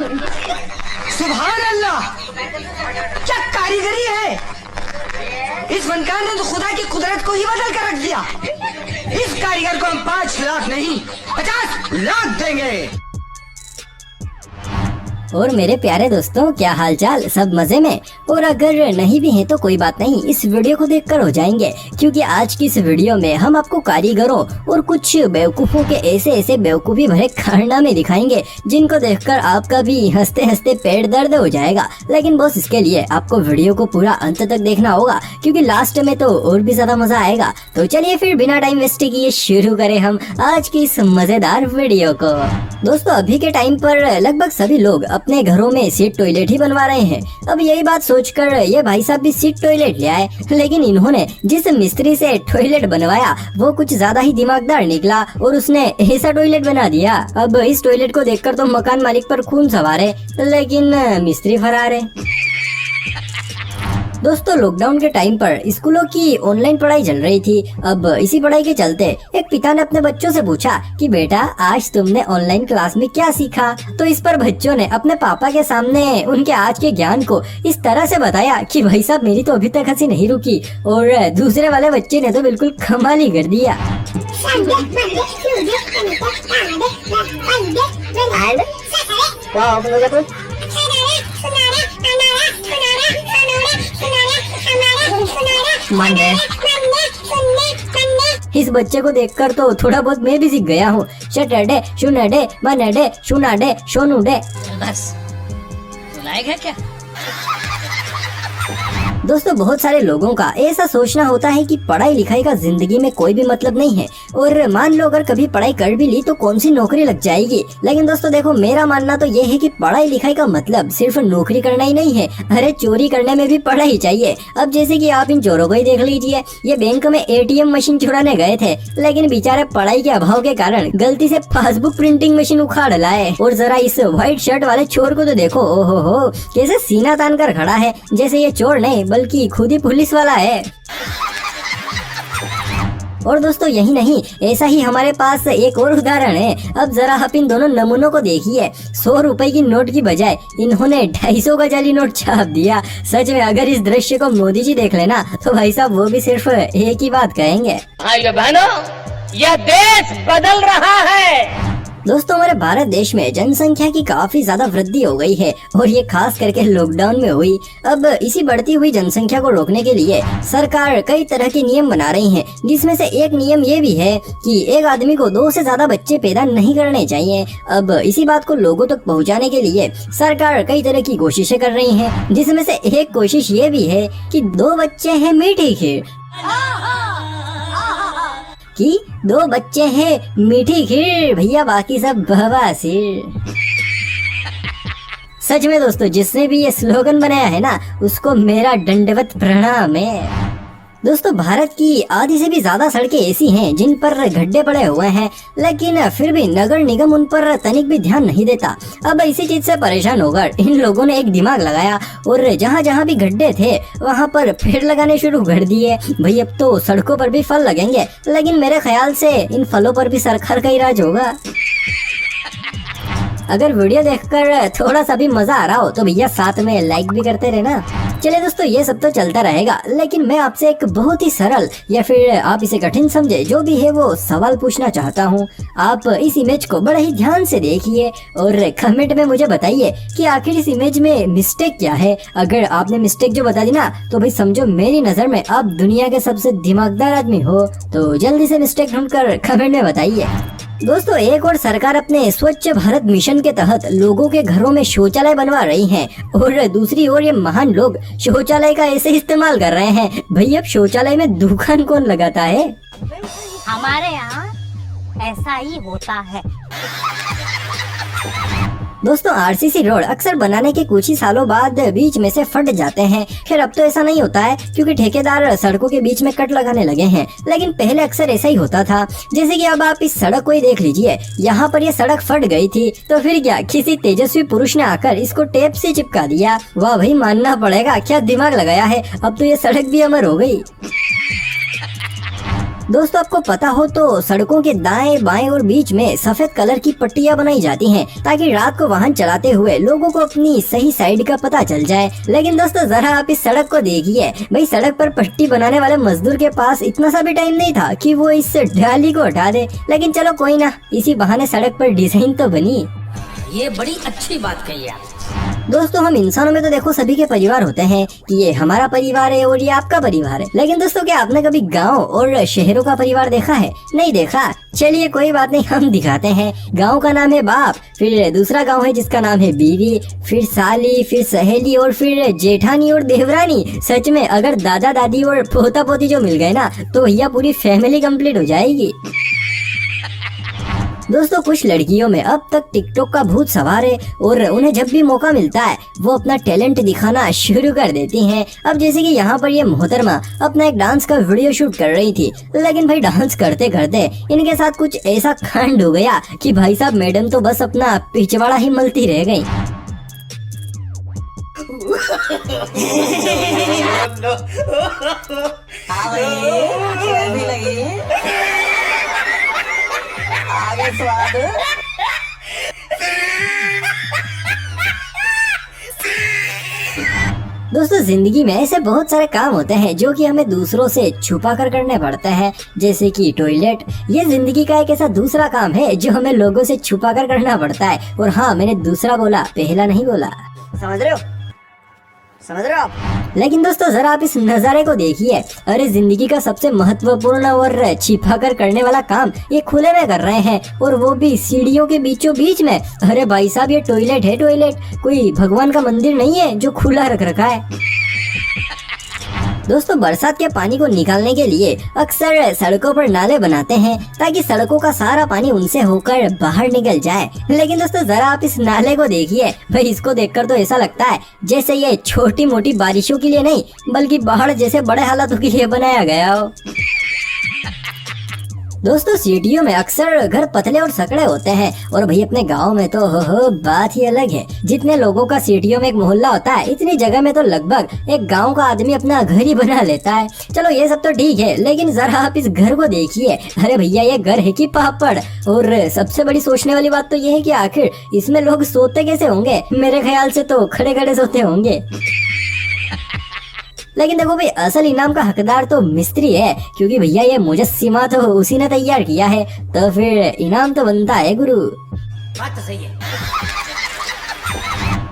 सुभान अल्लाह, क्या कारीगरी है। इस फनकार ने तो खुदा की कुदरत को ही बदल कर रख दिया। इस कारीगर को हम 5 लाख नहीं 50 लाख देंगे। और मेरे प्यारे दोस्तों, क्या हालचाल, सब मजे में? और अगर नहीं भी हैं तो कोई बात नहीं, इस वीडियो को देखकर हो जाएंगे, क्योंकि आज की इस वीडियो में हम आपको कारीगरों और कुछ बेवकूफों के ऐसे ऐसे बेवकूफी भरे कारनामे दिखाएंगे जिनको देखकर आपका भी हंसते हंसते पेट दर्द हो जाएगा। लेकिन बॉस, इसके लिए आपको वीडियो को पूरा अंत तक देखना होगा, क्योंकि लास्ट में तो और भी ज्यादा मजा आएगा। तो चलिए फिर बिना टाइम वेस्ट किए शुरू करें हम आज की इस मजेदार वीडियो को। दोस्तों, अभी के टाइम पर लगभग सभी लोग अपने घरों में सीट टॉयलेट ही बनवा रहे हैं। अब यही बात सोचकर ये भाई साहब भी सीट टॉयलेट ले आए, लेकिन इन्होंने जिस मिस्त्री से टॉयलेट बनवाया वो कुछ ज्यादा ही दिमागदार निकला और उसने ऐसा टॉयलेट बना दिया। अब इस टॉयलेट को देखकर तो मकान मालिक पर खून सवार है, लेकिन मिस्त्री फरार है। दोस्तों, लॉकडाउन के टाइम पर स्कूलों की ऑनलाइन पढ़ाई चल रही थी। अब इसी पढ़ाई के चलते एक पिता ने अपने बच्चों से पूछा कि बेटा, आज तुमने ऑनलाइन क्लास में क्या सीखा? तो इस पर बच्चों ने अपने पापा के सामने उनके आज के ज्ञान को इस तरह से बताया कि भाई साहब, मेरी तो अभी तक हंसी नहीं रुकी। और दूसरे वाले बच्चे ने तो बिल्कुल कमाल ही कर दिया। इस बच्चे को देखकर तो थोड़ा बहुत मैं भी सीख गया हूँ। शटरडे, शुनडे, मनडे, शुनाडे, शोनुडे। बस सुनाएगा क्या? दोस्तों, बहुत सारे लोगों का ऐसा सोचना होता है कि पढ़ाई लिखाई का जिंदगी में कोई भी मतलब नहीं है, और मान लो अगर कभी पढ़ाई कर भी ली तो कौन सी नौकरी लग जाएगी। लेकिन दोस्तों देखो, मेरा मानना तो ये है कि पढ़ाई लिखाई का मतलब सिर्फ नौकरी करना ही नहीं है। अरे, चोरी करने में भी पढ़ाई चाहिए। अब जैसे कि आप इन चोरों को ही देख लीजिए, ये बैंक में ATM मशीन चुराने गए थे, लेकिन बेचारे पढ़ाई के अभाव के कारण गलती से पासबुक प्रिंटिंग मशीन उखाड़ लाए। और जरा इस व्हाइट शर्ट वाले चोर को तो देखो, ओहो हो, कैसे सीना तान कर खड़ा है, जैसे ये चोर नहीं बल्कि खुद ही पुलिस वाला है। और दोस्तों, यही नहीं, ऐसा ही हमारे पास एक और उदाहरण है। अब जरा आप इन दोनों नमूनों को देखिए। 100 रुपए की नोट की बजाय इन्होंने 250 का जाली नोट छाप दिया। सच में अगर इस दृश्य को मोदी जी देख लेना तो भाई साहब वो भी सिर्फ एक ही बात कहेंगे, भाइयों बहनों, यह देश बदल रहा है। दोस्तों, हमारे भारत देश में जनसंख्या की काफी ज्यादा वृद्धि हो गई है, और ये खास करके लॉकडाउन में हुई। अब इसी बढ़ती हुई जनसंख्या को रोकने के लिए सरकार कई तरह के नियम बना रही है, जिसमें से एक नियम ये भी है कि एक आदमी को 2 से ज्यादा बच्चे पैदा नहीं करने चाहिए। अब इसी बात को लोगों तक पहुंचाने के लिए सरकार कई तरह की कोशिशें कर रही है, जिसमें से एक कोशिश ये भी है कि 2 बच्चे हैं मीठी खीर, कि 2 बच्चे हैं मीठी खीर, भैया बाकी सब बवासीर। सच में दोस्तों, जिसने भी ये स्लोगन बनाया है ना, उसको मेरा दंडवत प्रणाम है। दोस्तों, भारत की आधी से भी ज्यादा सड़कें ऐसी हैं जिन पर गड्ढे पड़े हुए हैं, लेकिन फिर भी नगर निगम उन पर तनिक भी ध्यान नहीं देता। अब इसी चीज से परेशान होकर इन लोगों ने एक दिमाग लगाया और जहाँ जहाँ भी गड्ढे थे वहाँ पर पेड़ लगाने शुरू कर दिए। भाई, अब तो सड़कों पर भी फल लगेंगे, लेकिन मेरे ख्याल से इन फलों पर भी सरकार का ही राज होगा। अगर वीडियो देखकर थोड़ा सा भी मजा आ रहा हो तो भैया साथ में लाइक भी करते रहना। चलिए दोस्तों, ये सब तो चलता रहेगा, लेकिन मैं आपसे एक बहुत ही सरल या फिर आप इसे कठिन समझे, जो भी है वो सवाल पूछना चाहता हूँ। आप इस इमेज को बड़े ही ध्यान से देखिए और कमेंट में मुझे बताइए कि आखिर इस इमेज में मिस्टेक क्या है। अगर आपने मिस्टेक जो बता दी ना, तो भाई समझो मेरी नजर में आप दुनिया के सबसे दिमागदार आदमी हो। तो जल्दी से मिस्टेक ढूंढकर कमेंट में बताइए। दोस्तों, एक और सरकार अपने स्वच्छ भारत मिशन के तहत लोगों के घरों में शौचालय बनवा रही है, और दूसरी ओर ये महान लोग शौचालय का ऐसे इस्तेमाल कर रहे हैं। भैया, अब शौचालय में दुकान कौन लगाता है? हमारे यहाँ ऐसा ही होता है। दोस्तों, RCC रोड अक्सर बनाने के कुछ ही सालों बाद बीच में से फट जाते हैं। खैर, अब तो ऐसा नहीं होता है, क्योंकि ठेकेदार सड़कों के बीच में कट लगाने लगे हैं, लेकिन पहले अक्सर ऐसा ही होता था। जैसे कि अब आप इस सड़क को ही देख लीजिए, यहाँ पर ये सड़क फट गई थी, तो फिर क्या, किसी तेजस्वी पुरुष ने आकर इसको टेप से चिपका दिया। वाह भाई, मानना पड़ेगा, क्या दिमाग लगाया है। अब तो ये सड़क भी अमर हो गई। दोस्तों आपको पता हो तो सड़कों के दाएं बाएं और बीच में सफेद कलर की पट्टियां बनाई जाती हैं ताकि रात को वाहन चलाते हुए लोगों को अपनी सही साइड का पता चल जाए। लेकिन दोस्तों जरा आप इस सड़क को देखिए, भाई सड़क पर पट्टी बनाने वाले मजदूर के पास इतना सा भी टाइम नहीं था कि वो इस डाली को हटा दे। लेकिन चलो कोई ना, इसी बहाने सड़क पर डिजाइन तो बनी। ये बड़ी अच्छी बात कही आप। दोस्तों हम इंसानों में तो देखो सभी के परिवार होते हैं कि ये हमारा परिवार है और ये आपका परिवार है। लेकिन दोस्तों क्या आपने कभी गांव और शहरों का परिवार देखा है? नहीं देखा? चलिए कोई बात नहीं, हम दिखाते हैं। गांव का नाम है बाप, फिर दूसरा गांव है जिसका नाम है बीवी, फिर साली, फिर सहेली और फिर जेठानी और देवरानी। सच में अगर दादा दादी और पोता पोती जो मिल गए ना तो भैया पूरी फैमिली कंप्लीट हो जाएगी। दोस्तों कुछ लड़कियों में अब तक टिकटॉक का भूत सवार है और उन्हें जब भी मौका मिलता है वो अपना टैलेंट दिखाना शुरू कर देती हैं। अब जैसे कि यहाँ पर ये मोहतरमा अपना एक डांस का वीडियो शूट कर रही थी, लेकिन भाई डांस करते करते इनके साथ कुछ ऐसा कांड हो गया कि भाई साहब मैडम तो बस अपना पिछवाड़ा ही मलती रह गई। कैसी लगी? आगे स्वाद। दोस्तों जिंदगी में ऐसे बहुत सारे काम होते हैं जो कि हमें दूसरों से छुपा कर करने पड़ते हैं, जैसे कि टॉयलेट। ये जिंदगी का एक ऐसा दूसरा काम है जो हमें लोगों से छुपा कर करना पड़ता है। और हाँ, मैंने दूसरा बोला, पहला नहीं बोला। समझ रहे हो? समझ रहे हो आप? लेकिन दोस्तों जरा आप इस नजारे को देखिए। अरे जिंदगी का सबसे महत्वपूर्ण और छिपा कर करने वाला काम ये खुले में कर रहे हैं, और वो भी सीढ़ियों के बीचों बीच में। अरे भाई साहब ये टॉयलेट है, टॉयलेट कोई भगवान का मंदिर नहीं है जो खुला रख रखा है। दोस्तों बरसात के पानी को निकालने के लिए अक्सर सड़कों पर नाले बनाते हैं ताकि सड़कों का सारा पानी उनसे होकर बाहर निकल जाए। लेकिन दोस्तों जरा आप इस नाले को देखिए, भाई इसको देखकर तो ऐसा लगता है जैसे ये छोटी मोटी बारिशों के लिए नहीं बल्कि बाढ़ जैसे बड़े हालातों के लिए बनाया गया हो। दोस्तों सिटियों में अक्सर घर पतले और सकड़े होते हैं, और भाई अपने गांव में तो हो बात ही अलग है। जितने लोगों का सिटियों में एक मोहल्ला होता है, इतनी जगह में तो लगभग एक गांव का आदमी अपना घर ही बना लेता है। चलो ये सब तो ठीक है, लेकिन जरा आप इस घर को देखिए। अरे भैया ये घर है कि पापड़। और सबसे बड़ी सोचने वाली बात तो ये है कि आखिर इसमें लोग सोते कैसे होंगे? मेरे ख्याल से तो खड़े खड़े सोते होंगे। लेकिन देखो भाई असल इनाम का हकदार तो मिस्त्री है, क्योंकि भैया ये मुजस्सिमा तो उसी ने तैयार किया है, तो फिर इनाम तो बनता है गुरु। बात तो सही है।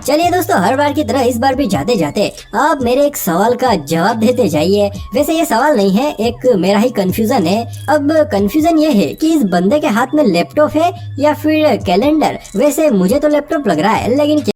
चलिए दोस्तों हर बार की तरह इस बार भी जाते जाते आप मेरे एक सवाल का जवाब देते जाइए। वैसे ये सवाल नहीं है, एक मेरा ही कंफ्यूजन है। अब कंफ्यूजन ये है कि इस बंदे के हाथ में लैपटॉप है या फिर कैलेंडर। वैसे मुझे तो लैपटॉप लग रहा है, लेकिन